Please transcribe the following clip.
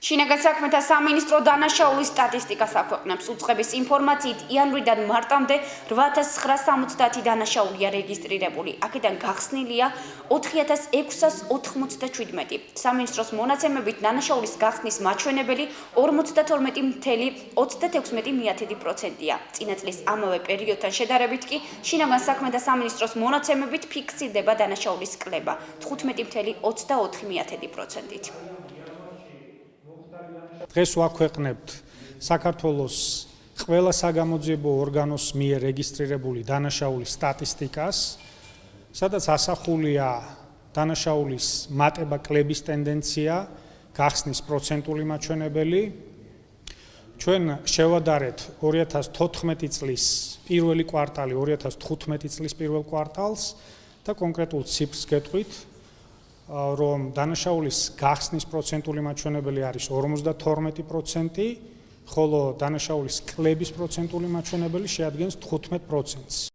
შინაგან საქმეთა სამინისტრო დანაშაულის სტატისტიკას აქვეყნებს. უწყების ინფორმაციით იანვრიდან მარტამდე 8970 დანაშაულია რეგისტრირებული. აქედან გახსნილია 4697. სამინისტროს მონაცემებით დანაშაულის გახსნის მაჩვენებელი 52.36%-ია. წინა წლის ამავე პერიოდთან შედარებით კი შინაგან საქმეთა სამინისტროს მონაცემებით ფიქსირდება დანაშაულის კლება 15.24%-ით. დღეს ვაქვეყნებთ საქართველოს ყველა საგამოძიებო ორგანოს მიერ რეგისტრირებული დანაშაულის სტატისტიკას, სადაც ასახულია დანაშაულის მატება კლების ტენდენცია, გახსნის პროცენტული მაჩვენებელი. ჩვენ შევადარეთ 2014 წლის პირველი კვარტალი 2015 წლის პირველ კვარტალს და კონკრეტულ ციფრს გეტყვით, რომ დანაშაულის გახსნის პროცენტული მაჩვენებელი არის 52%, ხოლო დანაშაულის კლების პროცენტული მაჩვენებელი შეადგენს 15%-ს.